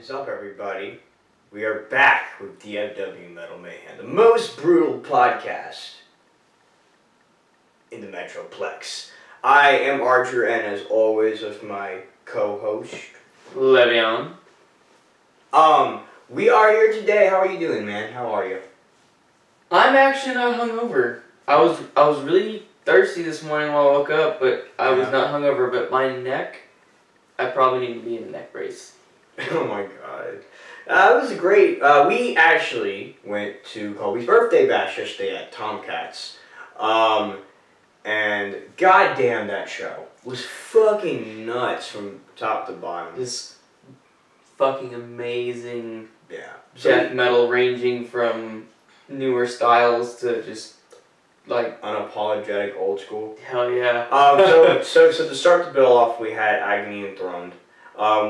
is up, everybody? We are back with DFW Metal Mayhem, the most brutal podcast in the Metroplex. I am Archer, and as always, with my co-host, Levyon. We are here today. How are you doing, man? How are you? I'm actually not hungover. I was really thirsty this morning while I woke up, but I was not hungover. But my neck, I probably need to be in a neck brace. Oh my god. It was great. We actually went to Colby's birthday bash yesterday at Tomcats. And goddamn, that show was fucking nuts from top to bottom. Just fucking amazing. Yeah. Death metal ranging from newer styles to just like unapologetic old school. Hell yeah. So to start the bill off, we had Agony Enthroned,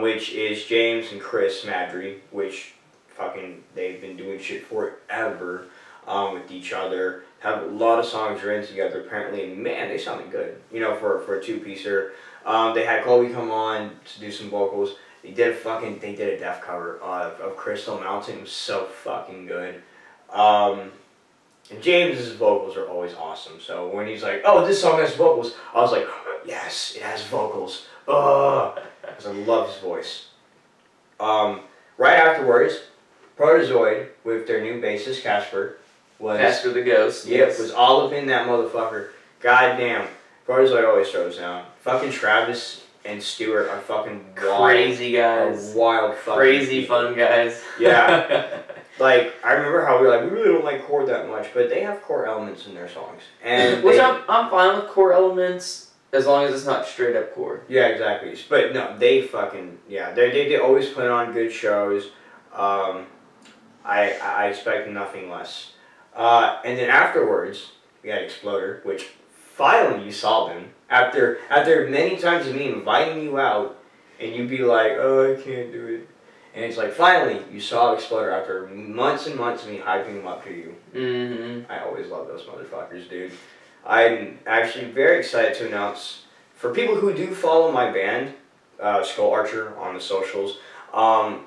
which is James and Chris Madry, which fucking they've been doing shit forever with each other. Have a lot of songs written together apparently, and man, they sounded good. You know, for a two-piecer. They had Colby come on to do some vocals. They did a death cover of Crystal Mountain. It was so fucking good. And James's vocals are always awesome. So when he's like, "Oh, this song has vocals," I was like, "Yes, it has vocals." Because I love his voice. Right afterwards, Protozoid with their new bassist Casper Casper the Ghost. Yep, yes. Was all up in that motherfucker. Goddamn, Protozoid always throws down. Fucking Travis and Stuart are fucking wild, crazy guys. Are wild fucking crazy people. Fun guys. Yeah. Like, I remember how we were like, we really don't like core that much, but they have core elements in their songs. And which I'm fine with core elements as long as it's not straight up core. Yeah, exactly. But no, they fucking, yeah, they always put on good shows. I expect nothing less. And then afterwards, we had Exploder, which finally you saw them. After many times of me inviting you out, and you'd be like, "Oh, I can't do it." And it's like, finally, you saw Exploder after months and months of me hyping them up to you. Mm-hmm. I always love those motherfuckers, dude. I'm actually very excited to announce, for people who do follow my band, Skull Archer, on the socials,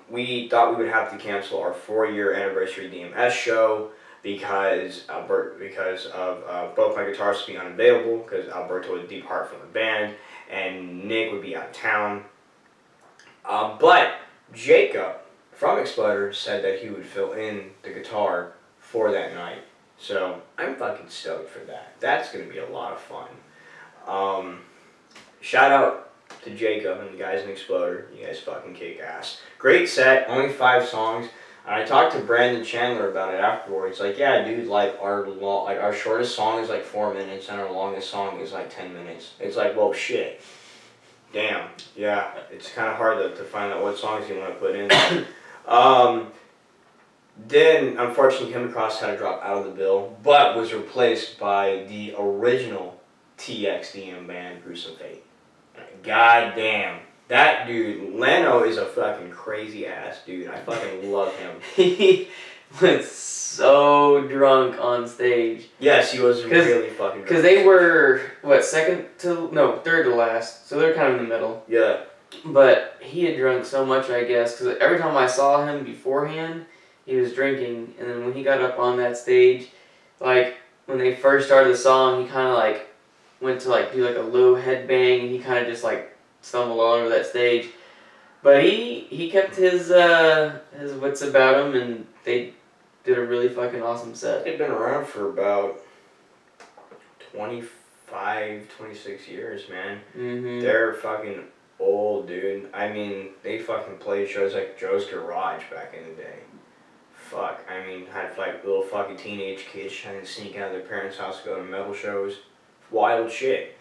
we thought we would have to cancel our 4-year anniversary DMS show because of both my guitarists being unavailable, because Alberto would depart from the band, and Nick would be out of town. But Jacob from Exploder said that he would fill in the guitar for that night. So I'm fucking stoked for that. That's going to be a lot of fun. Shout out to Jacob and the guys in Exploder. You guys fucking kick ass. Great set, only 5 songs. And I talked to Brandon Chandler about it afterwards. Like, yeah, dude, like our shortest song is like 4 minutes, and our longest song is like 10 minutes. It's like, well, shit. Damn. Yeah, it's kind of hard to find out what songs you want to put in. Then, unfortunately, Kim Cross had to drop out of the bill, but was replaced by the original TXDM band, Gruesome Fate. God damn. That dude, Leno, is a fucking crazy ass dude. I fucking love him. He was so drunk on stage. Yes, he was really fucking drunk. Because they were, what, third to last. So they're kind of in the middle. Yeah. But he had drunk so much, I guess, because every time I saw him beforehand, he was drinking. And then when he got up on that stage, like, when they first started the song, he kind of, like, went to, like, do, like, a low headbang, and he kind of just, like, stumbled all over that stage. But he kept his wits about him, and they did a really fucking awesome set. They've been around for about 25, 26 years, man. Mm-hmm. They're fucking old, dude. I mean, they fucking played shows like Joe's Garage back in the day. Fuck, I mean, had like little fucking teenage kids trying to sneak out of their parents' house to go to metal shows. Wild shit.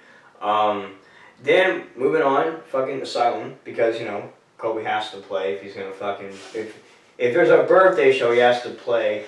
Then, moving on, fucking Asylum, because, you know, Kobe has to play if he's gonna fucking, if there's a birthday show, he has to play.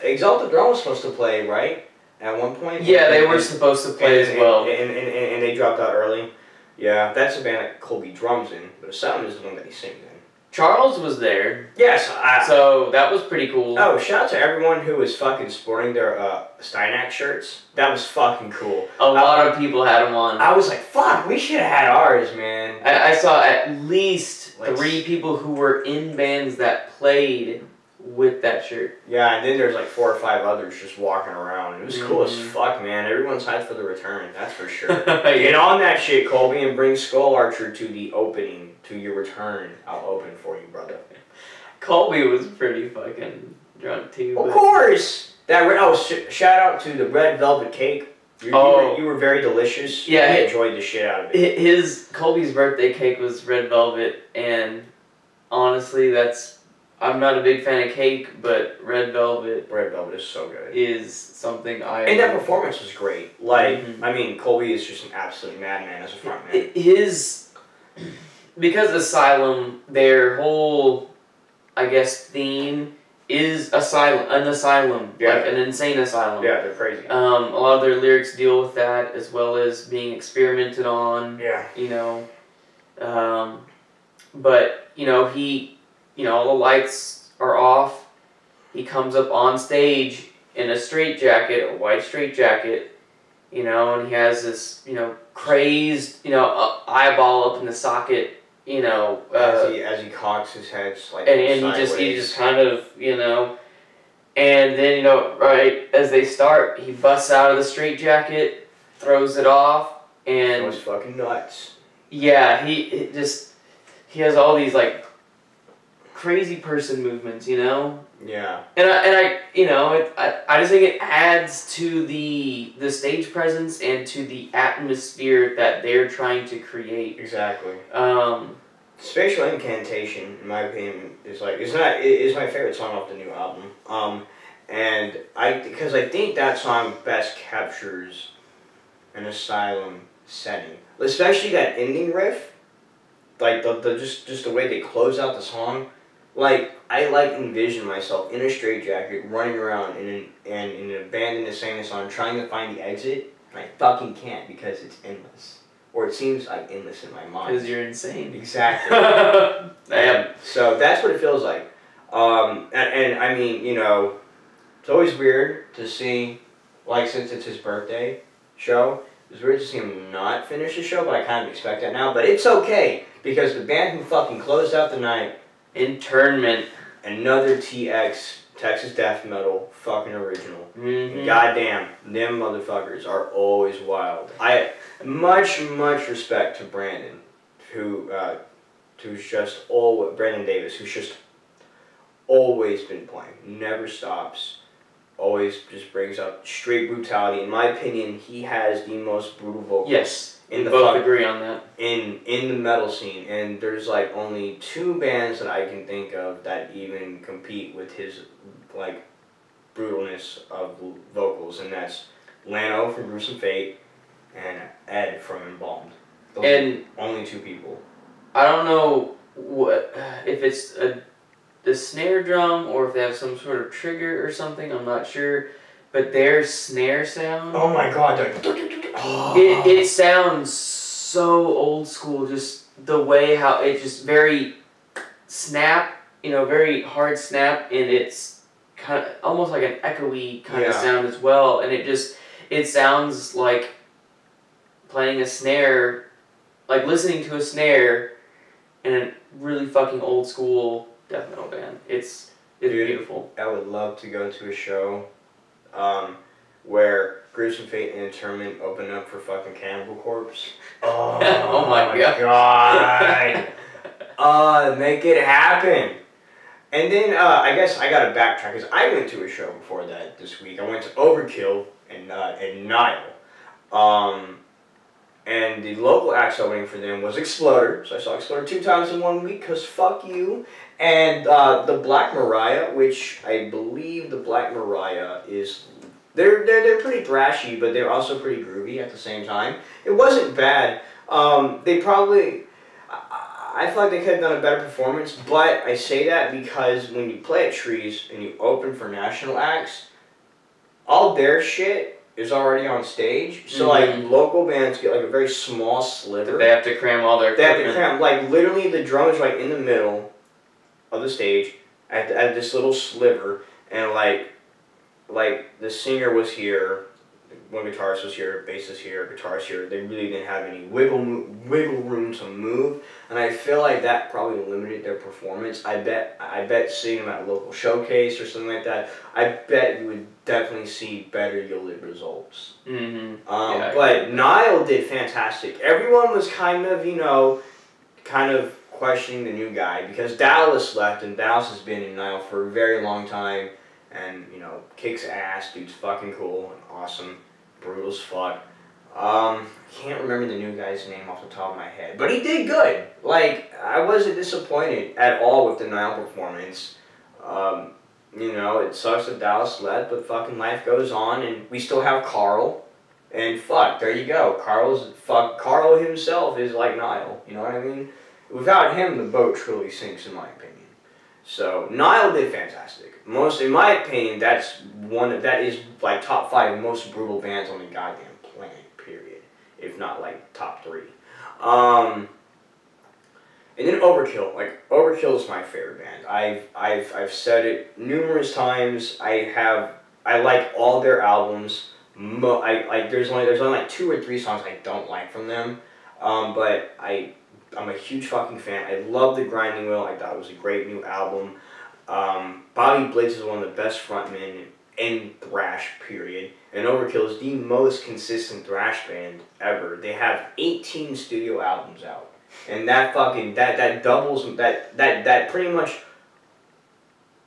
Exalted Drone was supposed to play, right? At one point? Yeah, they were supposed to play as well. And they dropped out early. Yeah, that's the band that Colby drums in, but Asylum is the one that he sings in. Charles was there. Yes. So that was pretty cool. Oh, shout out to everyone who was fucking sporting their Steinak shirts. That was fucking cool. A lot of people had them on. I was like, fuck, we should have had ours, man. I saw at least 3 people who were in bands that played with that shirt. Yeah, and then there's like 4 or 5 others just walking around. It was cool as fuck, man. Everyone's hyped for the return, that's for sure. Get on that shit, Colby, and bring Skull Archer to the opening, to your return. I'll open for you, brother. Colby was pretty fucking drunk too. Of course! Shout out to the red velvet cake. You were very delicious. Yeah, I enjoyed the shit out of it. Colby's birthday cake was red velvet, and honestly, I'm not a big fan of cake, but red velvet is so good. Is something I. And that performance was great. Like, I mean, Colby is just an absolute madman as a frontman. Because Asylum, their whole, I guess, theme is an asylum, like an insane asylum. Yeah, they're crazy. A lot of their lyrics deal with that, as well as being experimented on. Yeah. You know, but all the lights are off. He comes up on stage in a white straitjacket, and he has this, crazed, eyeball up in the socket. As he cocks his head slightly and he just kind of, and then, right as they start, he busts out of the straitjacket, throws it off, and... It was fucking nuts. Yeah, he has all these, like, crazy person movements, Yeah. And I just think it adds to the stage presence and to the atmosphere that they're trying to create. Exactly. Spatial Incantation, in my opinion, is my favorite song off the new album. Because I think that song best captures an asylum setting, especially that ending riff, like just the way they close out the song. Like, I envision myself in a straitjacket running around in an abandoned insane asylum trying to find the exit, and I fucking can't because it's endless. Or it seems like endless in my mind. Because you're insane. Exactly. So that's what it feels like. And I mean, it's always weird to see, like, since it's his birthday show, it's weird to see him not finish the show, but I kind of expect that now. But it's okay, because the band who fucking closed out the night, Internment, another TX, Texas Death Metal, fucking original. Mm-hmm. Goddamn, them motherfuckers are always wild. I much respect to Brandon, who's just Brandon Davis, who's just always been playing, never stops, always just brings up straight brutality. In my opinion, he has the most brutal vocals. Yes. We both agree on that. In the metal scene, and there's like only 2 bands that I can think of that even compete with his like brutalness of vocals, and that's Lano from Gruesome Fate and Ed from Embalmed. Those are only 2 people. I don't know if it's the snare drum or if they have some sort of trigger or something. I'm not sure. But their snare sound... Oh my god. It sounds so old school, just the way how it just very snap, very hard snap, and it's kind of almost like an echoey kind of sound as well, and it sounds like playing a snare, like listening to a snare in a really fucking old school death metal band. It's beautiful. I would love to go to a show where Gruesome Fate and Interment open up for fucking Cannibal Corpse. Oh my god. Make it happen. And then I guess I gotta backtrack because I went to a show before that this week. I went to Overkill and Nile. And the local acts opening for them was Exploder. So I saw Exploder 2 times in 1 week because fuck you. And the Black Mariah, which I believe the Black Mariah is... They're pretty thrashy, but they're also pretty groovy at the same time. It wasn't bad. They probably... I feel like they could have done a better performance, but I say that because when you play at Trees and you open for national acts, all their shit is already on stage. So like local bands get like a very small sliver. They have to cram all their equipment. They have to cram, like literally the drums right in the middle, of the stage at this little sliver, and like the singer was here, one guitarist was here, bassist here, guitarist here. They really didn't have any wiggle room to move, and I feel like that probably limited their performance. I bet seeing them at a local showcase or something like that, I bet you would definitely see better yielded results. Mm-hmm. But Niall did fantastic. Everyone was kind of questioning the new guy because Dallas left, and Dallas has been in Niall for a very long time, and kicks ass. Dude's fucking cool and awesome. Brutal as fuck. I can't remember the new guy's name off the top of my head, but he did good. Like, I wasn't disappointed at all with the Niall performance. It sucks that Dallas left, but fucking life goes on, and we still have Carl. And fuck, there you go. Carl himself is like Niall. You know what I mean? Without him, the boat truly sinks, in my opinion. So Niall did fantastic. In my opinion, that is like top 5 most brutal bands on the goddamn planet. Period. If not like top 3. And then Overkill. Like, Overkill is my favorite band. I've said it numerous times. I like all their albums. There's only like 2 or 3 songs I don't like from them. But I'm a huge fucking fan. I love the Grinding Wheel. I thought it was a great new album. Bobby Blitz is one of the best frontmen in thrash, period. And Overkill is the most consistent thrash band ever. They have 18 studio albums out, and that doubles that pretty much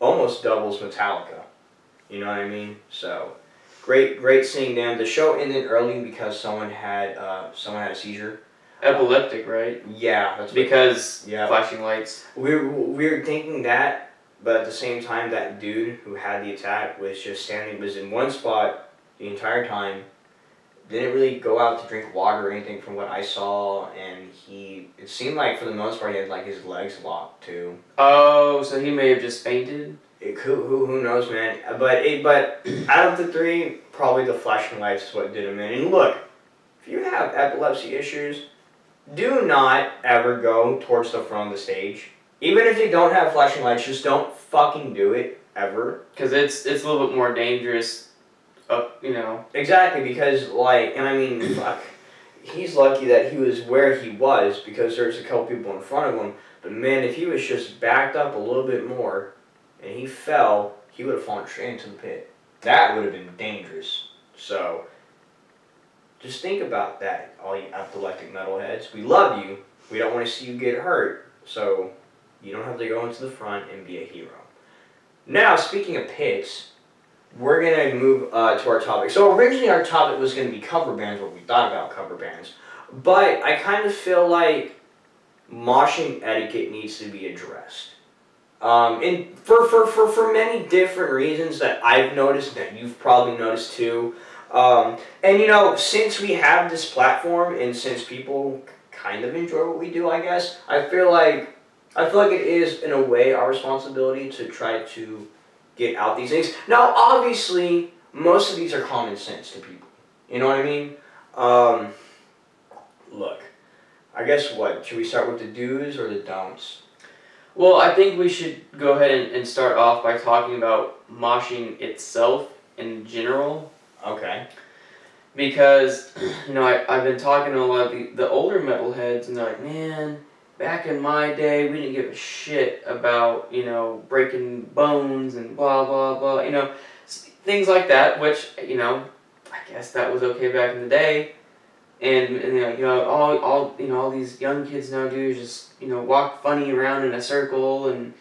almost doubles Metallica. You know what I mean? So great seeing them. The show ended early because someone had a seizure. Epileptic, right? Yeah, that's because flashing lights. We're thinking that, but at the same time, that dude who had the attack was in one spot the entire time. Didn't really go out to drink water or anything from what I saw, and it seemed like for the most part he had like his legs locked too. Oh, so he may have just fainted. Who knows, man? But out of the 3, probably the flashing lights is what did him in. And look, if you have epilepsy issues, do not ever go towards the front of the stage. Even if you don't have flashing lights, just don't fucking do it, ever. Because it's a little bit more dangerous, Exactly, because, fuck. He's lucky that he was where he was, because there's a couple people in front of him. But man, if he was just backed up a little bit more, and he fell, he would have fallen straight into the pit. That would have been dangerous. So, just think about that, all you epileptic metalheads. We love you. We don't want to see you get hurt. So, you don't have to go into the front and be a hero. Now, speaking of pits, we're going to move to our topic. So, originally our topic was going to be cover bands, what we thought about cover bands. But I kind of feel like moshing etiquette needs to be addressed. And for many different reasons that I've noticed, that you've probably noticed too. And since we have this platform, and since people kind of enjoy what we do, I guess, I feel like it is, in a way, our responsibility to try to get out these things. Now, obviously, most of these are common sense to people. You know what I mean? Look, I guess should we start with the do's or the don'ts? Well, I think we should go ahead and start off by talking about moshing itself in general. Okay. Because, I've been talking to a lot of the older metalheads, and they're like, man, back in my day, we didn't give a shit about, breaking bones and blah, blah, blah, things like that, which, I guess that was okay back in the day. And all these young kids now do is just, walk funny around in a circle, and,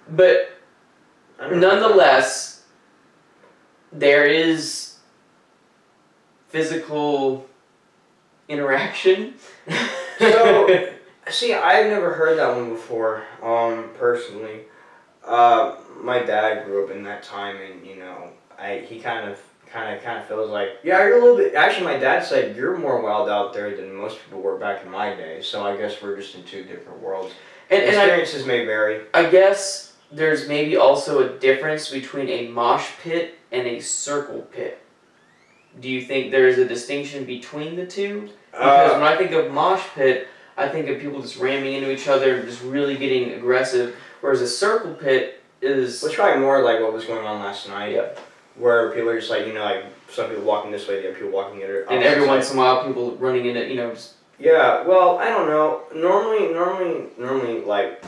but nonetheless, there is physical interaction. So, see, I've never heard that one before, personally. My dad grew up in that time, and, he kind of feels like, yeah, you're a little bit, actually my dad said, you're more wild out there than most people were back in my day, so I guess we're just in 2 different worlds. And experiences may vary. I guess there's maybe also a difference between a mosh pit and a circle pit. Do you think there's a distinction between the two? Because when I think of mosh pit, I think of people just ramming into each other and just really getting aggressive. Whereas a circle pit is... Well, it's probably more like what was going on last night. Yeah. Where people are just like, you know, like some people walking this way, the other people walking the other. And every once in a while, people running into, you know, just... Yeah, well, I don't know. Normally, like,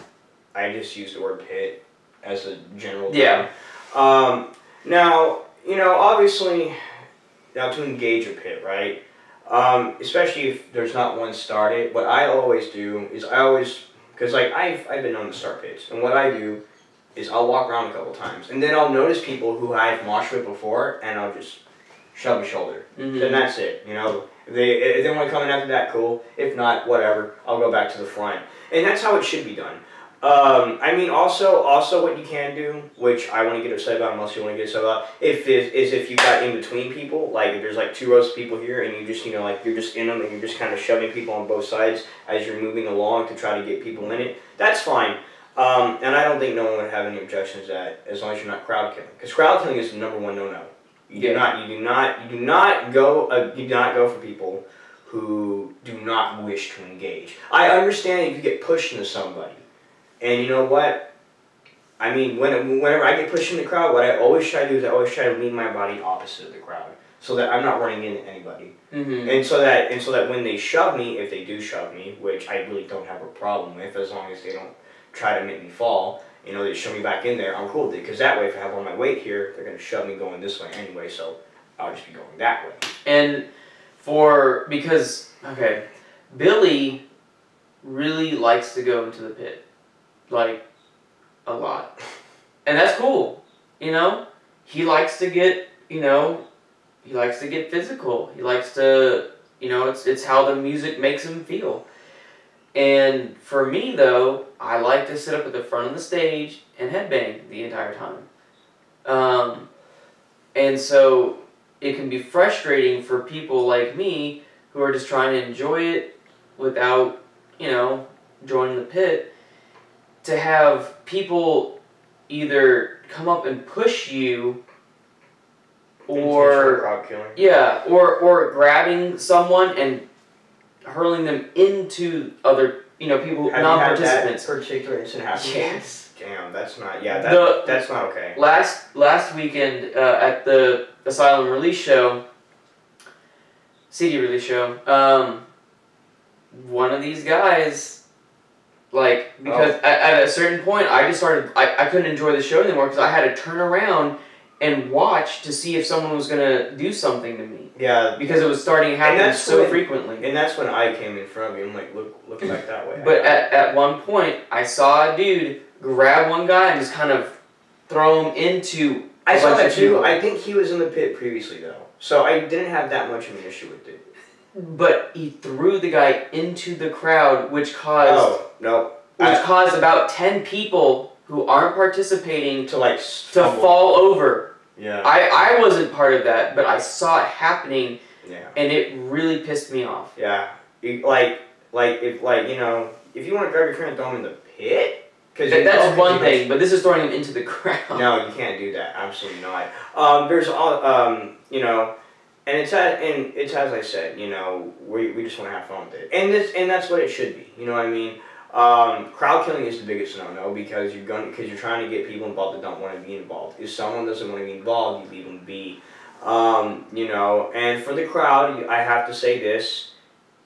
I just use the word pit as a general term. Yeah. Now, you know, obviously, now to engage a pit, right? Especially if there's not one started, what I always do is because like I've been known to start pits, and what I do is I'll walk around a couple times, and then I'll notice people who I've moshed with before, and I'll just shove a shoulder. Then that's it, you know. If they want to come in after that, cool. If not, whatever. I'll go back to the front, and that's how it should be done. I mean, also what you can do, which I want to get upset about, unless you want to get upset about, if you got in between people, like if there's like 2 rows of people here, and you just, you know, like you're just in them, and you're just kind of shoving people on both sides as you're moving along to try to get people in it. That's fine. And I don't think no one would have any objections to that, as long as you're not crowd killing, because crowd killing is the #1 no-no. You do not go for people who do not wish to engage. I understand if you get pushed into somebody. And you know what? I mean, whenever I get pushed in the crowd, what I always try to do is I always try to lean my body opposite of the crowd, so that I'm not running into anybody. And so that when they shove me, if they do shove me, which I really don't have a problem with, as long as they don't try to make me fall, you know, they shove me back in there, I'm cool with it. Because that way, if I have all my weight here, they're going to shove me going this way anyway, so I'll just be going that way. And because, okay, Billy really likes to go into the pit. Like, a lot. And that's cool, you know? He likes to get, you know, he likes to get physical. He likes to, you know, it's how the music makes him feel. And for me, though, I like to sit up at the front of the stage and headbang the entire time. And so it can be frustrating for people like me who are just trying to enjoy it without, you know, joining the pit, to have people either come up and push you, or or grabbing someone and hurling them into other, you know, people, non-participants. That particular incident happen? Yes. Damn, that's not. Yeah, that's not okay. Last weekend at the Asylum release show, CD release show, one of these guys. Like, because at a certain point, I just started, I couldn't enjoy the show anymore because I had to turn around and watch to see if someone was going to do something to me. Yeah. Because it was starting to happen so frequently. And that's when I came in front of you. I'm like, look back that way. But at one point, I saw a dude grab one guy and just kind of throw him into I saw that too. I think he was in the pit previously, though. So I didn't have that much of an issue with it. But he threw the guy into the crowd, which caused caused about 10 people who aren't participating to fall over. Yeah. I wasn't part of that, but I saw it happening. Yeah. And it really pissed me off. Yeah. If you want to grab your friend and throw him in the pit, that's one thing. But this is throwing him into the crowd. No, you can't do that. Absolutely not. There's you know. And it's as I said, you know, we just want to have fun with it, and that's what it should be. You know what I mean? Crowd killing is the biggest no-no because you're trying to get people involved that don't want to be involved. If someone doesn't want to be involved, you leave them be. You know, and for the crowd, I have to say this: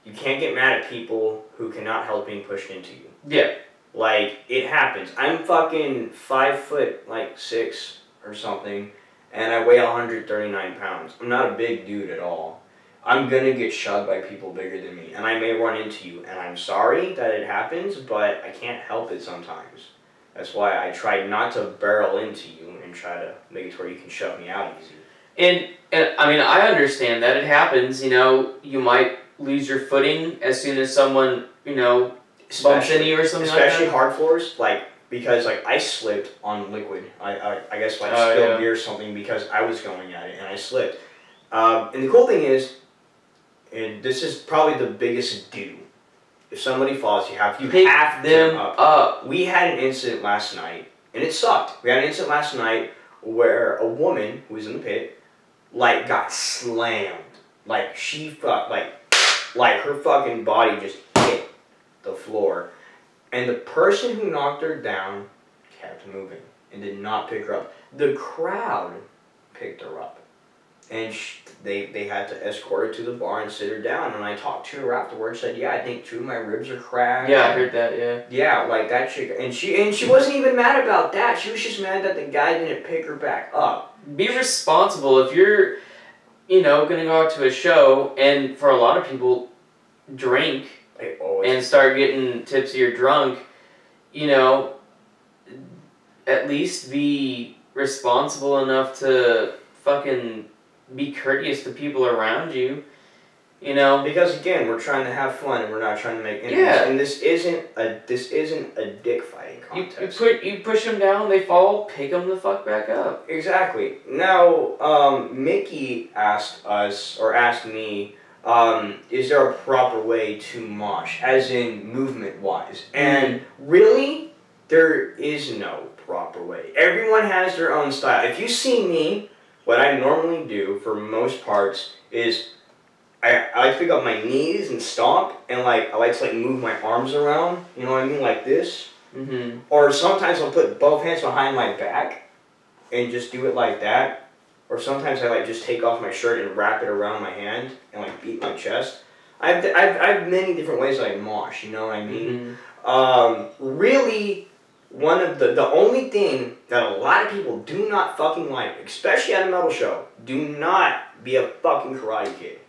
you can't get mad at people who cannot help being pushed into you. Yeah. Like, it happens. I'm fucking 5'6" or something. And I weigh 139 pounds. I'm not a big dude at all. I'm gonna get shoved by people bigger than me, and I may run into you, and I'm sorry that it happens, but I can't help it sometimes. That's why I try not to barrel into you and try to make it to where you can shove me out easy. And I mean, I understand that it happens, you know, you might lose your footing as soon as someone, you know, bumps into you or something like that. Especially hard floors, because I slipped on liquid. I guess spilled beer or something because I was going at it and I slipped. And the cool thing is, and this is probably the biggest do. If somebody falls, you have to pick them up. We had an incident last night, and it sucked. We had an incident last night where a woman who was in the pit, got slammed. Like her fucking body just hit the floor. And the person who knocked her down kept moving and did not pick her up. The crowd picked her up. And they had to escort her to the bar and sit her down. And I talked to her afterwards, said, yeah, I think 2 of my ribs are cracked. Yeah, I heard that, yeah. Yeah, like that chick. And she wasn't even mad about that. She was just mad that the guy didn't pick her back up. Be responsible. If you're, you know, going to go out to a show, and for a lot of people, drink and start getting tipsy or drunk, you know, at least be responsible enough to fucking be courteous to people around you, you know. Because again, we're trying to have fun and we're not trying to make enemies. Yeah. And this isn't a dick fighting contest. You push them down, they fall, pick them the fuck back up. Exactly. Now, Mickey asked me, is there a proper way to mosh, as in movement-wise? And really, there is no proper way. Everyone has their own style. If you see me, what I normally do for most parts is I like to pick up my knees and stomp, and I like to move my arms around, you know what I mean, like this. Mm-hmm. Or sometimes I'll put both hands behind my back and just do it like that. Or sometimes I just take off my shirt and wrap it around my hand and beat my chest. I have many different ways I mosh, you know what I mean? Mm-hmm. Really, one of the only thing that a lot of people do not fucking like, especially at a metal show, do not be a fucking Karate Kid.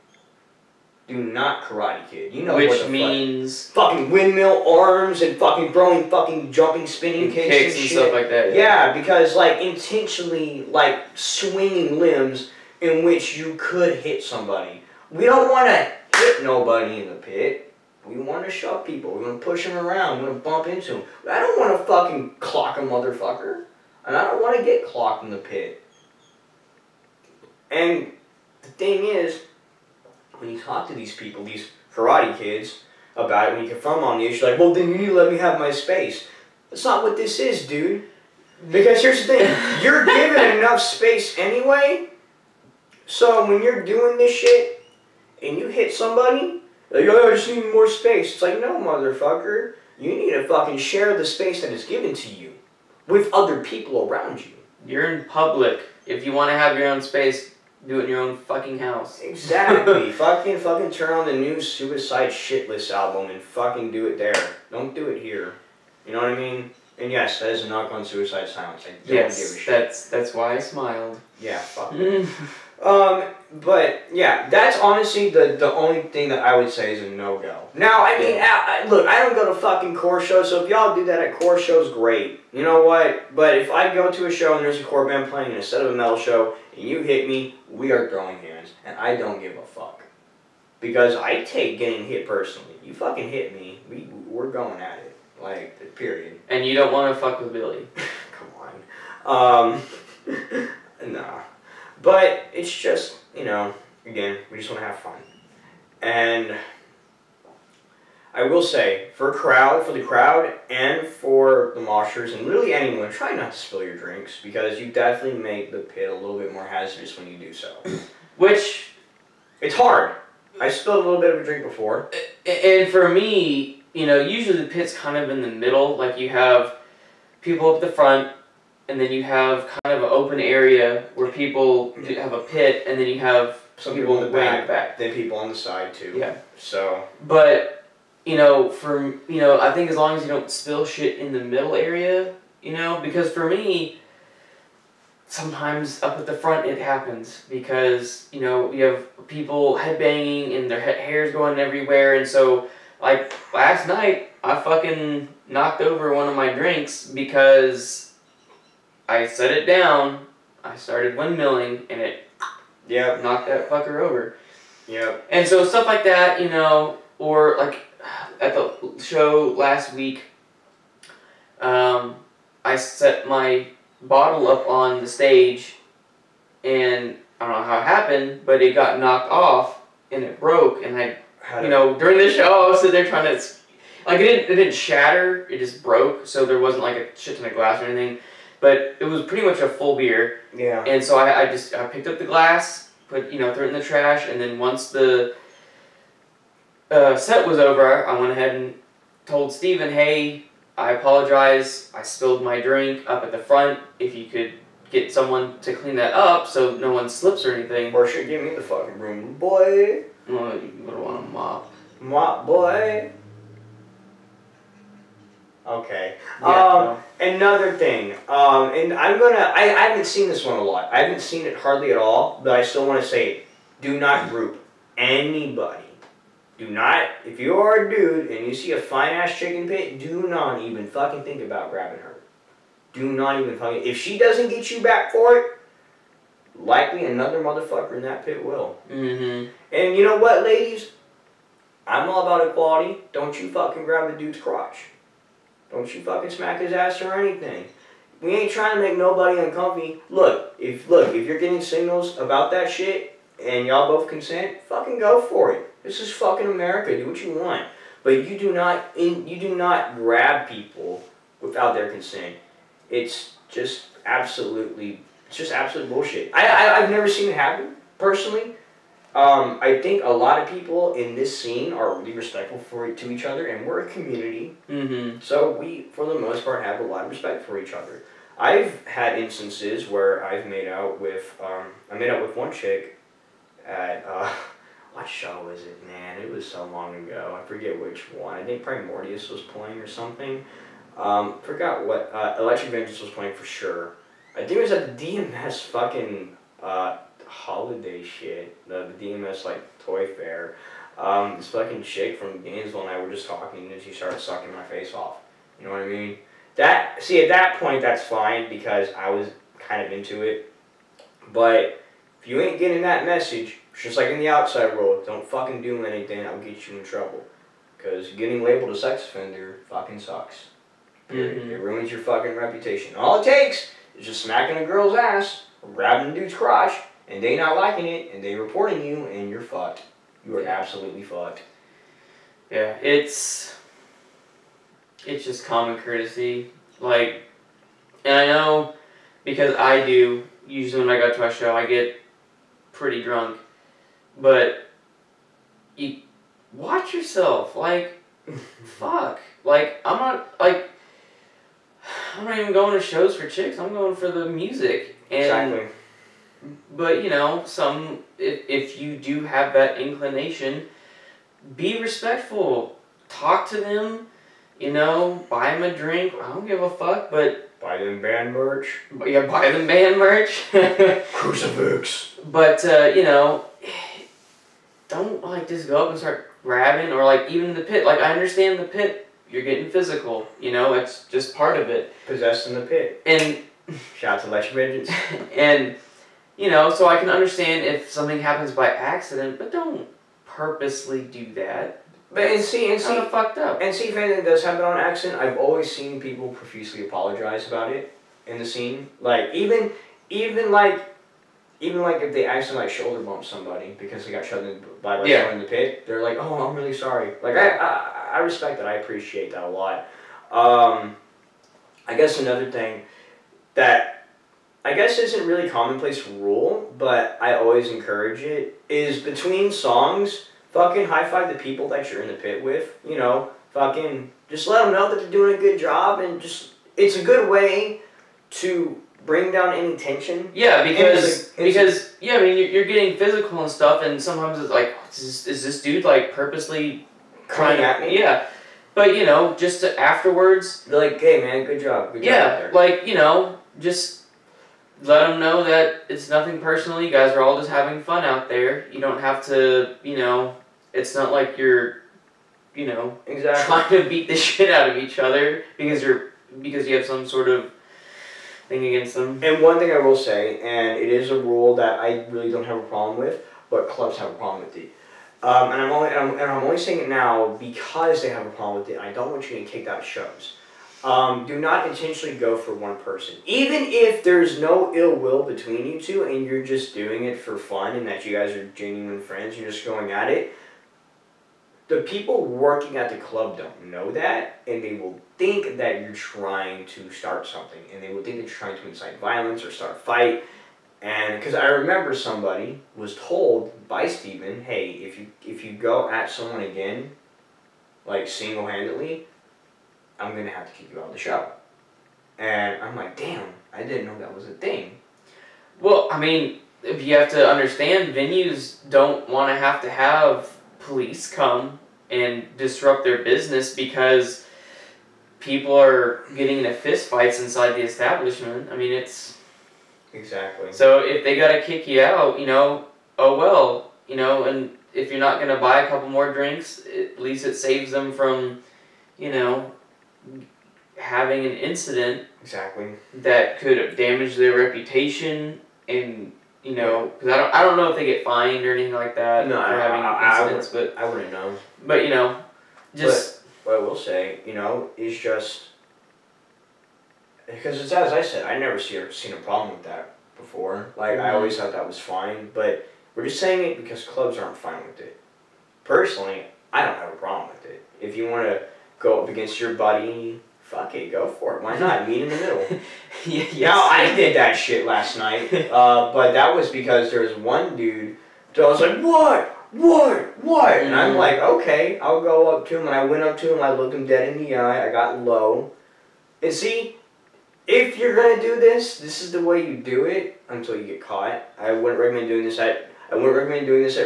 Do not Karate Kid. You know which what the means fucking windmill arms and fucking throwing fucking jumping spinning kicks and shit. Stuff like that. Yeah, because intentionally swinging limbs in which you could hit somebody. We don't want to hit nobody in the pit. We want to shove people. We want to push them around. We want to bump into them. I don't want to fucking clock a motherfucker. And I don't want to get clocked in the pit. And the thing is, when you talk to these people, these Karate Kids, about it, when you confront them on the issue, well, then you need to let me have my space. That's not what this is, dude. Because here's the thing. You're given enough space anyway. So when you're doing this shit, and you hit somebody, oh, I just need more space. It's no, motherfucker. You need to fucking share the space that is given to you with other people around you. You're in public. If you want to have your own space, do it in your own fucking house. Exactly. fucking turn on the new Suicide Shitless album and fucking do it there. Don't do it here. You know what I mean? And yes, that is a knock on Suicide Silence. I don't give a shit. That's why I smiled. Yeah, fuck it. But yeah, that's honestly the only thing that I would say is a no-go. Now, I mean, look, I don't go to fucking core shows, so if y'all do that at core shows, great. You know what? But if I go to a show and there's a core band playing instead of a metal show, and you hit me, we are throwing hands, and I don't give a fuck. Because I take getting hit personally. You fucking hit me, we're going at it. Period. And you don't want to fuck with Billy. Come on. Nah. But it's just, again, we just want to have fun. And I will say, for the crowd and for the moshers and really anyone, try not to spill your drinks because you definitely make the pit a little bit more hazardous when you do so. Which, it's hard. I spilled a little bit of a drink before. And for me, usually the pit's kind of in the middle. You have people up the front, and then you have kind of an open area where people have a pit, and then you have some people in the back. Then people on the side too. Yeah. So. But I think as long as you don't spill shit in the middle area, because for me, sometimes up at the front it happens because you have people headbanging and their hair's going everywhere, and so last night I fucking knocked over one of my drinks because I set it down, I started windmilling, and it knocked that fucker over. Yep. And so stuff like that, or at the show last week, I set my bottle up on the stage, and I don't know how it happened, but it got knocked off, and it broke, and during the show, I was sitting there trying to, it didn't shatter, it just broke, so there wasn't a shit ton of glass or anything. But it was pretty much a full beer. Yeah. And so I picked up the glass, threw it in the trash, and then once the set was over, I went ahead and told Steven, hey, I apologize, I spilled my drink up at the front. If you could get someone to clean that up so no one slips or anything. Or should give me the fucking broom, boy. Well, you would want a mop. Mop, boy. Okay. Yeah, Another thing, and I haven't seen this one a lot. I haven't seen it hardly at all, but I still want to say it. Do not group anybody. Do not, if you are a dude and you see a fine-ass chicken pit, do not even fucking think about grabbing her. Do not even fucking, if she doesn't get you back for it, likely another motherfucker in that pit will. Mm-hmm. And you know what, ladies? I'm all about equality. Don't you fucking grab a dude's crotch. Don't you fucking smack his ass or anything. We ain't trying to make nobody uncomfy. Look, if you're getting signals about that shit and y'all both consent, fucking go for it. This is fucking America. Do what you want. But you do not grab people without their consent. It's just absolute bullshit. I've never seen it happen, personally. I think a lot of people in this scene are really respectful to each other, and we're a community. Mm-hmm. So we, for the most part, have a lot of respect for each other. I've had instances where I've made out with, I made out with one chick at, what show was it, man? It was so long ago. I forget which one. I think Primordius was playing or something. Forgot what, Electric Vengeance was playing for sure. I think it was at the DMS fucking, holiday shit, the DMS like toy fair. This fucking chick from Gainesville and I were just talking and she started sucking my face off. You know what I mean? At that point that's fine because I was kind of into it. But if you ain't getting that message, it's just like in the outside world, don't fucking do anything that'll get you in trouble. Because getting labeled a sex offender fucking sucks. Period. Mm-hmm. It ruins your fucking reputation. All it takes is just smacking a girl's ass, or grabbing a dude's crotch, and they not liking it, and they reporting you, and you're fucked. You are absolutely fucked. Yeah, it's just common courtesy. Like, and I know because I do, usually when I go to a show, I get pretty drunk. But you watch yourself. Like, fuck. Like, I'm not even going to shows for chicks. I'm going for the music. And Exactly. But, you know, if you do have that inclination, be respectful. Talk to them, you know, buy them a drink. I don't give a fuck, but... Buy them band merch. Yeah, buy them band merch. Crucifix. But, you know, don't, like, just go up and start grabbing, or, like, even in the pit. Like, I understand the pit. You're getting physical, you know, it's just part of it. Possessed in the pit. And... Shout out to Electric Vengeance. And... You know, so I can understand if something happens by accident, but don't purposely do that. But and see, kind of fucked up. And see, if anything does happen on accident, I've always seen people profusely apologize about it in the scene. Like even like if they accidentally like shoulder bump somebody because they got shoved by someone in the pit, they're like, "Oh, I'm really sorry." Like I respect that. I appreciate that a lot. I guess another thing that I guess isn't really commonplace rule, but I always encourage it, is between songs, fucking high-five the people that you're in the pit with. You know, fucking just let them know that they're doing a good job, and just, it's a good way to bring down any tension. Yeah, because yeah, I mean, you're getting physical and stuff, and sometimes it's like, is this dude, like, purposely Coming at me? Yeah. But, you know, just afterwards... They're like, hey, man, good job. Good job out there. Like, you know, just... Let them know that it's nothing personal. You guys are all just having fun out there. You don't have to, you know, it's not like you're, you know, trying to beat the shit out of each other because you have some sort of thing against them. And one thing I will say, and it is a rule that I really don't have a problem with, but clubs have a problem with it. And I'm only saying it now because they have a problem with it. I don't want you to get kicked out of shows. Do not intentionally go for one person. Even if there's no ill will between you two and you're just doing it for fun and that you guys are genuine friends, you're just going at it, the people working at the club don't know that, and they will think that you're trying to start something, and they will think that you're trying to incite violence or start a fight. And because I remember somebody was told by Steven, hey, if you go at someone again, like single-handedly, I'm going to have to kick you out of the show. And I'm like, damn, I didn't know that was a thing. Well, I mean, if you have to understand, venues don't want to have police come and disrupt their business because people are getting into fist fights inside the establishment. I mean, it's... Exactly. So if they gotta kick you out, oh well, and if you're not gonna buy a couple more drinks, at least it saves them from, having an incident. Exactly. That could damage their reputation, and because I don't know if they get fined or anything like that for having incidents, but I wouldn't know. But just what I will say, is just because it's as I said, I never seen a problem with that before. Like I always thought that was fine, but we're just saying it because clubs aren't fine with it. Personally, I don't have a problem with it. If you want to go up against your buddy, fuck it, go for it. Why not? Meet in the middle. Yes. Now, I did that shit last night, but that was because there was one dude that I was like, what? And I'm like, okay, I'll go up to him. And I went up to him, I looked him dead in the eye, I got low. And see, if you're going to do this, this is the way you do it until you get caught. I wouldn't recommend doing this at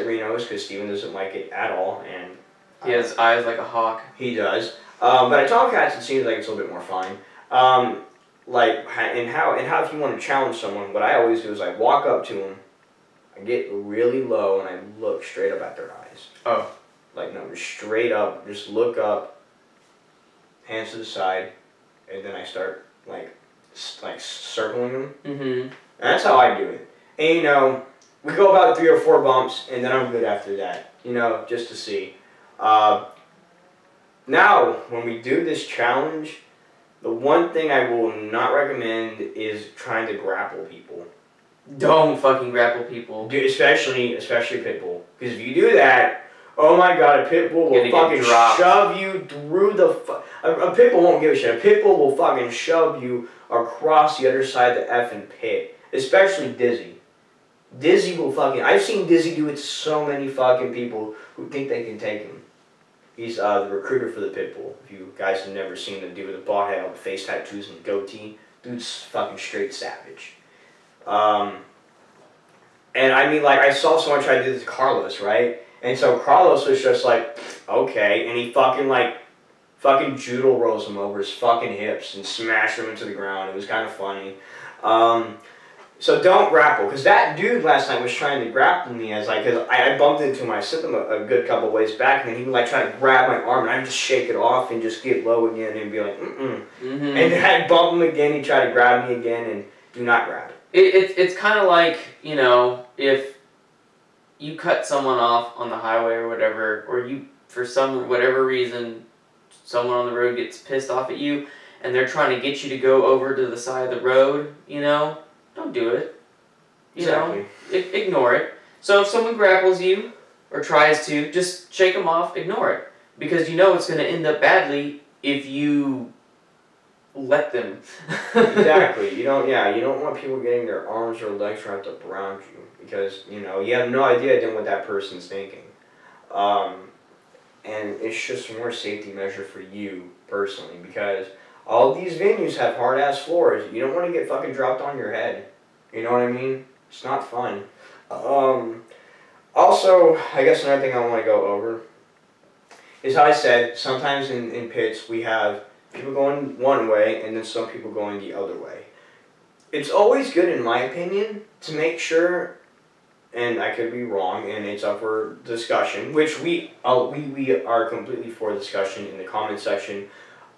Reno's because Steven doesn't like it at all. And he has eyes like a hawk. He does. But at Tomcats, it seems like it's a little bit more fun. How if you want to challenge someone, what I always do is I walk up to them, I get really low, and I look straight up at their eyes. Oh. Just straight up, just look up, hands to the side, and then I start, circling them. Mm-hmm. And that's how I do it. And, we go about 3 or 4 bumps, and then I'm good after that, just to see. Now, when we do this challenge, the one thing I will not recommend is trying to grapple people. Don't fucking grapple people. Especially pit bull. Because if you do that, oh my god, a pit bull will fucking shove you through the... A pit bull won't give a shit. A pit bull will fucking shove you across the other side of the effing pit. Especially Dizzy. Dizzy will fucking... I've seen Dizzy do it to so many fucking people who think they can take him. He's the recruiter for the Pitbull. If you guys have never seen the dude with the bald head, all the face tattoos and goatee, dude's fucking straight savage. And I mean, I saw someone try to do this to Carlos, right? And so Carlos was just like, okay, and he fucking judo rolls him over his fucking hips and smashed him into the ground. It was kind of funny. So don't grapple, because that dude last night was trying to grapple me because I bumped into him, I sent him a good couple ways back, and then he would try to grab my arm, and I'd just shake it off and just get low again and be like, And then I'd bump him again, he'd try to grab me again, and do not grab. It's kind of like, if you cut someone off on the highway or whatever, or you, for whatever reason, someone on the road gets pissed off at you, and they're trying to get you to go over to the side of the road, don't do it. Ignore it. So if someone grapples you, or tries to, just shake them off, ignore it. Because it's going to end up badly if you let them. Exactly. You don't want people getting their arms or legs wrapped up around you. Because, you have no idea then what that person's thinking. And it's just a more safety measure for you, personally. Because all these venues have hard-ass floors. You don't want to get fucking dropped on your head. You know what I mean? It's not fun. Also, I guess another thing I want to go over is how I said, sometimes in pits we have people going one way and then some people going the other way. It's always good, in my opinion, to make sure, and I could be wrong, and it's up for discussion, which we are completely for discussion in the comment section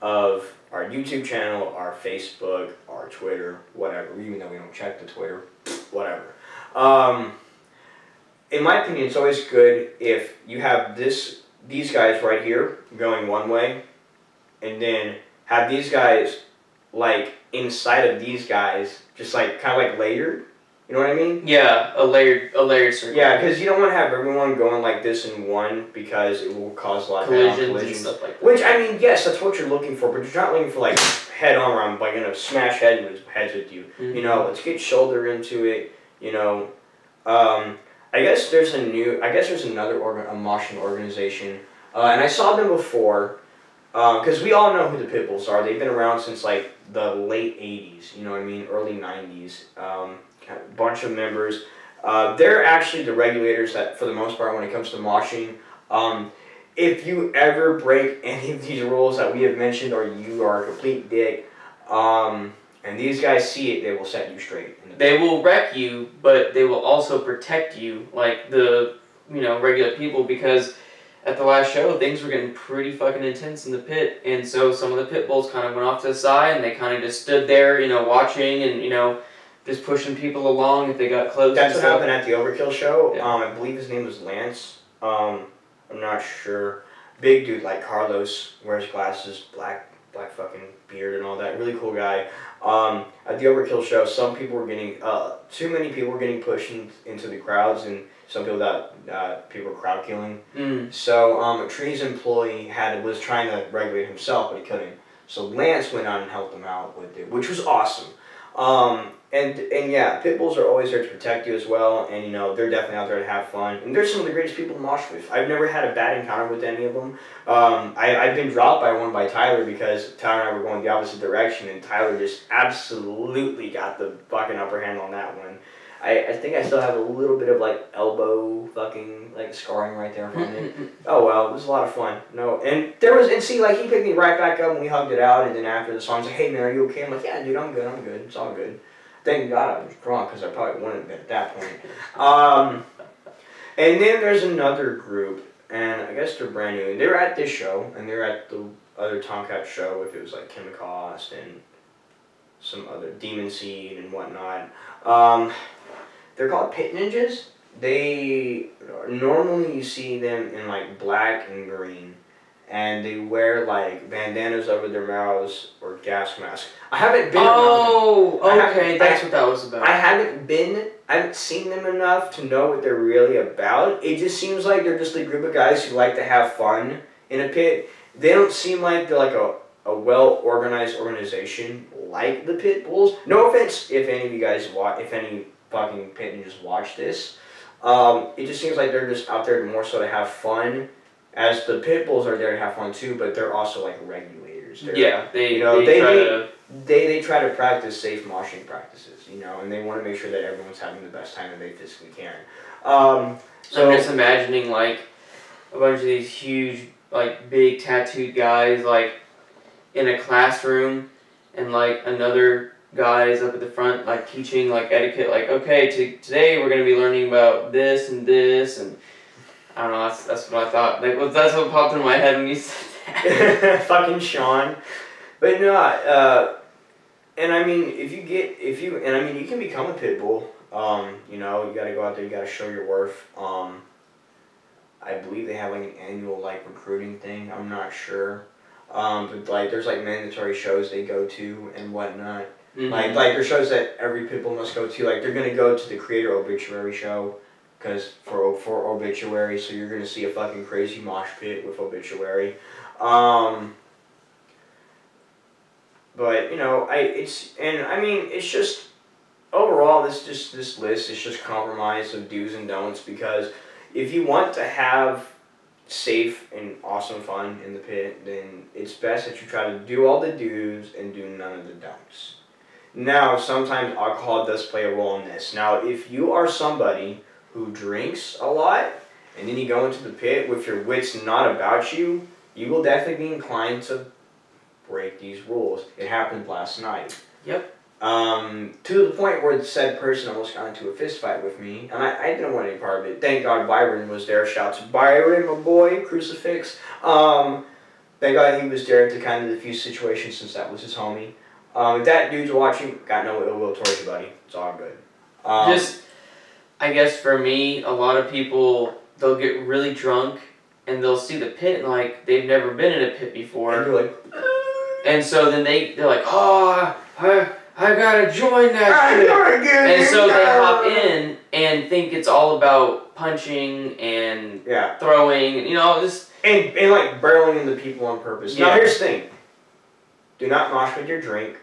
of our YouTube channel, our Facebook, our Twitter, whatever, even though we don't check the Twitter, whatever. In my opinion, it's always good if you have these guys right here going one way, and then have these guys inside of these guys, just kind of layered. You know what I mean? Yeah, a layered circle. Yeah, because you don't want to have everyone going like this in one, because it will cause a lot of collisions and stuff like that. Which, I mean, yes, that's what you're looking for, but you're not looking for head-on where I'm gonna smash heads with you. Mm-hmm. Let's get shoulder into it. I guess there's another a moshing organization, and I saw them before. Because we all know who the pit bulls are. They've been around since like the late 80s, you know what I mean, early 90s. A bunch of members. They're actually the regulators that, for the most part, when it comes to moshing. If you ever break any of these rules that we have mentioned, or you are a complete dick, and these guys see it, they will set you straight. They will wreck you, but they will also protect you, like the regular people, because at the last show, things were getting pretty fucking intense in the pit, and so some of the pit bulls kind of went off to the side, and they kind of just stood there, watching, and, just pushing people along if they got close. That's what happened at the Overkill show. Yeah. I believe his name was Lance. I'm not sure. Big dude, like Carlos, wears glasses, black fucking beard and all that. Really cool guy. At the Overkill show, some people were getting, too many people were getting pushed into the crowds, and some people people were crowd killing. So a Trees employee was trying to regulate himself, but he couldn't. So Lance went on and helped him out with it, which was awesome. And yeah, pit bulls are always there to protect you as well, and they're definitely out there to have fun. And they're some of the greatest people to mosh with. I've never had a bad encounter with any of them. I've been dropped by one by Tyler, because Tyler and I were going the opposite direction, and Tyler just absolutely got the fucking upper hand on that one. I think I still have a little bit of like elbow fucking like scarring right there from it. Oh well, it was a lot of fun. No, and see, like, he picked me right back up and we hugged it out, and then after the song, he's like, "Hey man, are you okay?" I'm like, "Yeah, dude, I'm good. It's all good." Thank God I was drunk, because I probably wouldn't have been at that point. And then there's another group, and I guess they're brand new. They were at this show, and they were at the other Tomcat show, if it was like Chemicost and some other Demon Seed and whatnot. They're called Pit Ninjas. They normally, you see them in like black and green, and they wear like bandanas over their mouths or gas masks. I haven't been. That's what that was about. I haven't seen them enough to know what they're really about. It just seems like they're just a group of guys who like to have fun in a pit. They don't seem like they're like a well-organized organization like the Pit Bulls. No offense if any of you guys if any fucking pit ninjas watch this. It just seems like they're just out there more so to have fun, as the pit bulls are there to have fun too, but they're also like regulators. They try to practice safe moshing practices, and they want to make sure that everyone's having the best time that they physically can. So I'm just imagining like a bunch of these huge, like, big tattooed guys like in a classroom, and like another guys up at the front, like, teaching like etiquette, like, okay, today we're going to be learning about this and this, and I don't know, that's what I thought. Like, that's what popped into my head when you said that. Fucking Sean. But no, and I mean, you can become a pit bull. You gotta go out there, you gotta show your worth. I believe they have like an annual like recruiting thing, I'm not sure. But like, there's like mandatory shows they go to and whatnot. Like there's shows that every pit bull must go to. Like, they're gonna go to the Creator Obituary show, because for Obituary, so you're gonna see a fucking crazy mosh pit with Obituary. But it's just overall this list is just compromise of do's and don'ts, because if you want to have safe and awesome fun in the pit, then it's best that you try to do all the do's and do none of the don'ts. Now, sometimes alcohol does play a role in this. Now, if you are somebody who drinks a lot, and then you go into the pit with your wits not about you, you will definitely be inclined to break these rules. It happened last night. Yep. To the point where the said person almost got into a fist fight with me, and I didn't want any part of it. Thank God Byron was there. Shout out to Byron, my boy, Crucifix. Thank God he was there to kind of diffuse situations, since that was his homie. If that dude's watching, got no ill will towards you, buddy. It's all good. I guess for me, a lot of people, they'll get really drunk, and they'll see the pit, and like, they've never been in a pit before. And they're like, and so then they're like, oh, I gotta join that shit. And so they hop in and think it's all about punching and throwing, and just... And like barreling into people on purpose. Now here's the thing. Do not mosh with your drink,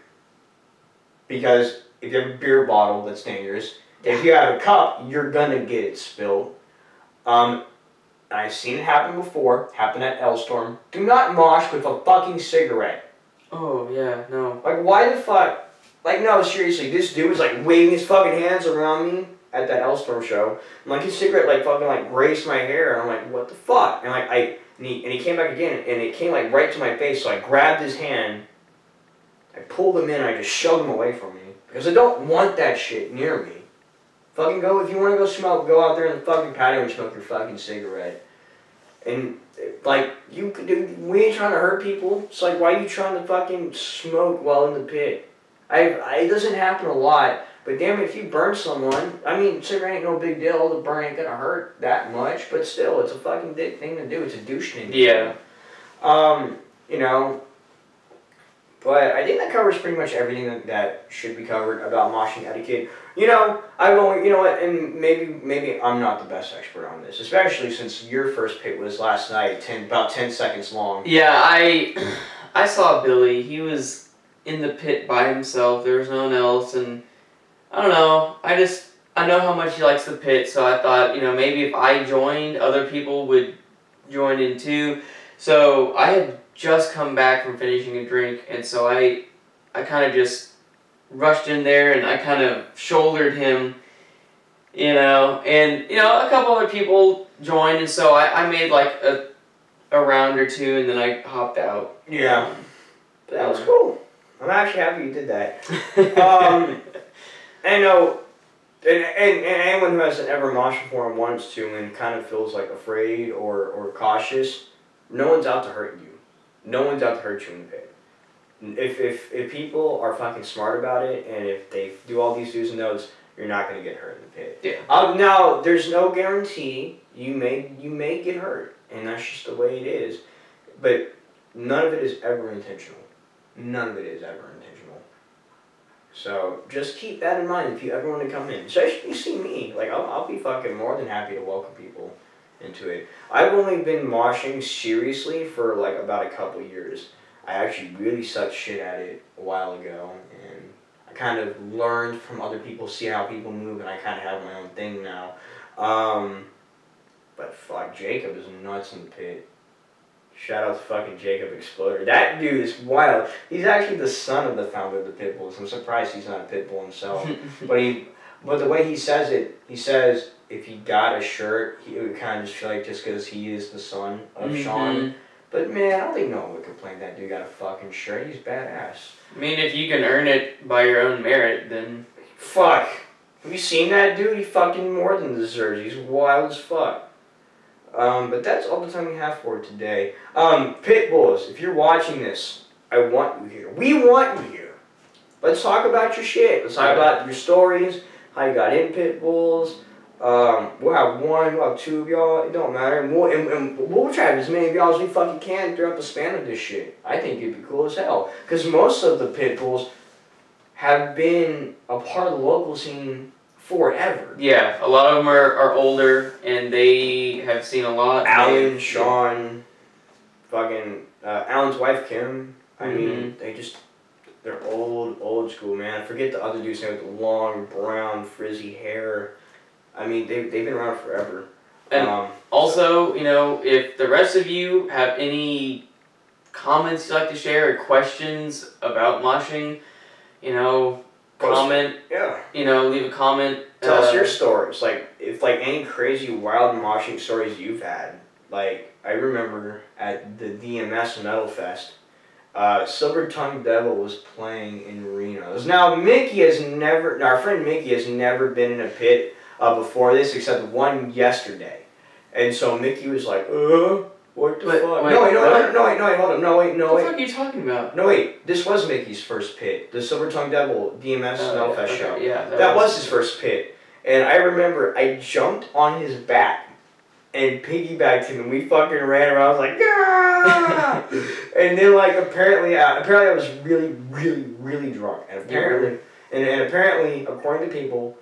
because if you have a beer bottle, that's dangerous. If you have a cup, you're gonna get it spilled. and I've seen it happen before, happen at Elstorm, do not mosh with a fucking cigarette. Oh, yeah, no. Like, why the fuck? Like, no, seriously, this dude was, like, waving his fucking hands around me at that Elstorm show. And, like, his cigarette, like, fucking, like, grazed my hair. And I'm like, what the fuck? And, like, and he came back again, and it came, like, right to my face. So I grabbed his hand, I pulled him in, and I just shoved him away from me. Because I don't want that shit near me. Fucking go, if you want to go smoke, go out there in the fucking patio and smoke your fucking cigarette. And, like, we ain't trying to hurt people. It's like, why are you trying to fucking smoke while in the pit? It doesn't happen a lot, but damn it, if you burn someone, I mean, cigarette ain't no big deal. The burn ain't gonna hurt that much, but still, it's a fucking dick thing to do. It's a douche thing. Yeah. You know, but I think that covers pretty much everything that should be covered about moshing etiquette. You know, you know what, and maybe I'm not the best expert on this, especially since your first pit was last night, about 10 seconds long. Yeah, I saw Billy. He was in the pit by himself. There was no one else, and I don't know. I know how much he likes the pit, so I thought, you know, maybe if I joined, other people would join in too. So I had just come back from finishing a drink, and so I kind of just rushed in there, and I kind of shouldered him, you know, and, you know, a couple other people joined, and so I made like a round or two, and then I hopped out. Yeah. But that was cool. I'm actually happy you did that. I know, and anyone who hasn't ever moshed before and wants to and kind of feels like afraid or cautious, no one's out to hurt you. No one's out to hurt you in the pit. If people are fucking smart about it, and if they do all these do's and don'ts, you're not going to get hurt in the pit. Yeah. Now, there's no guarantee you may get hurt, and that's just the way it is. But none of it is ever intentional. None of it is ever intentional. So just keep that in mind if you ever want to come in. Especially if you see me. Like, I'll be fucking more than happy to welcome people into it. I've only been moshing seriously for like about a couple years. I actually really sucked shit at it a while ago, and I kind of learned from other people, see how people move, and I kind of have my own thing now. But fuck, Jacob is nuts in the pit. Shout out to fucking Jacob Exploder. That dude is wild. He's actually the son of the founder of the Pitbulls. I'm surprised he's not a Pitbull himself. But the way he says it, he says if he got a shirt, he would kind of just feel like just because he is the son of Sean. But man, I don't think no one would complain that dude got a fucking shirt. He's badass. I mean, if you can earn it by your own merit, then... Fuck. Have you seen that dude? He fucking more than deserves. He's wild as fuck. But that's all the time we have for today. Pitbulls, if you're watching this, I want you here. We want you here. Let's talk about your shit. Let's talk about your stories, how you got in Pitbulls. We'll have one, we'll have two of y'all. It don't matter. And we'll try as many of y'all as we fucking can throughout the span of this shit. I think it'd be cool as hell. Because most of the Pitbulls have been a part of the local scene forever. Yeah, a lot of them are older, and they have seen a lot. Alan, Sean, fucking Alan's wife Kim. I mean, they're old school, man. I forget the other dude's name with the long, brown, frizzy hair. I mean, they've been around forever. And also, you know, if the rest of you have any comments you'd like to share or questions about moshing, you know, comment. Yeah. You know, leave a comment. Tell us your stories. Like, if like any crazy wild moshing stories you've had. Like, I remember at the DMS Metal Fest, Silver Tongue Devil was playing in Reno's. Now, our friend Mickey has never been in a pit before this, except one yesterday. And so Mickey was like, what the fuck? Wait, hold on. What the fuck are you talking about? No, wait, this was Mickey's first pit. The Silver Tongue Devil DMS Metal Fest show. Yeah, that was his first pit. And I remember I jumped on his back and piggybacked him, and we fucking ran around. I was like, yeah! And then, like, apparently I was really drunk. And apparently, according to people,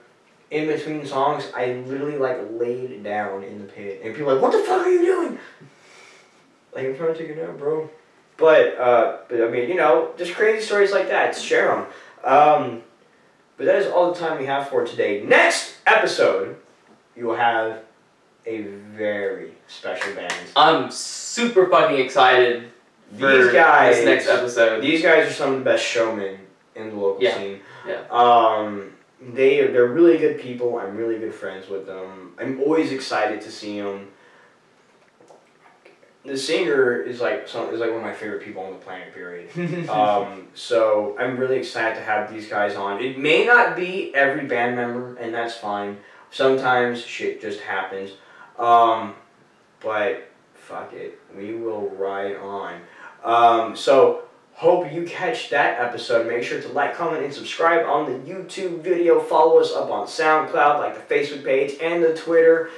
in between songs, I literally, like, laid down in the pit. And people were like, what the fuck are you doing? Like, I'm trying to take a nap, bro. But I mean, you know, just crazy stories like that. Share them. But that is all the time we have for today. Next episode, you will have a very special band. I'm super fucking excited for These guys, this next episode. These guys are some of the best showmen in the local scene. Yeah. They're really good people. I'm really good friends with them. I'm always excited to see them. The singer is like one of my favorite people on the planet. Period. So I'm really excited to have these guys on. It may not be every band member, and that's fine. Sometimes shit just happens. But fuck it, we will ride on. So hope you catch that episode. Make sure to like, comment, and subscribe on the YouTube video. Follow us up on SoundCloud, like the Facebook page and the Twitter.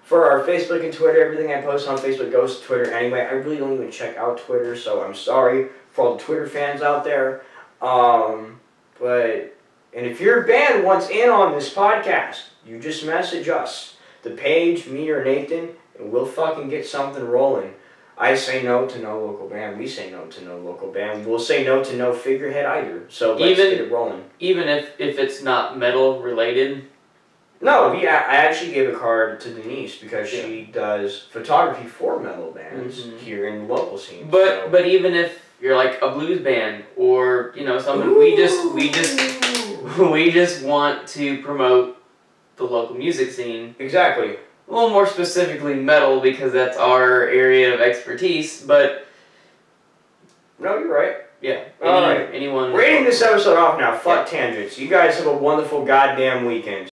For our Facebook and Twitter, everything I post on Facebook goes to Twitter anyway. I really don't even check out Twitter, so I'm sorry for all the Twitter fans out there. And if your band wants in on this podcast, you just message us, the page, me or Nathan, and we'll fucking get something rolling. I say no to no local band. We say no to no local band. We'll say no to no figurehead either. So let's get it rolling. Even if it's not metal related. No, I actually gave a card to Denise because she does photography for metal bands here in the local scene. But even if you're like a blues band or something, we just want to promote the local music scene. Exactly. A little more specifically metal because that's our area of expertise. But no, you're right. Yeah. All right. Anyone? We're ending this episode off now. Fuck tangents. You guys have a wonderful goddamn weekend.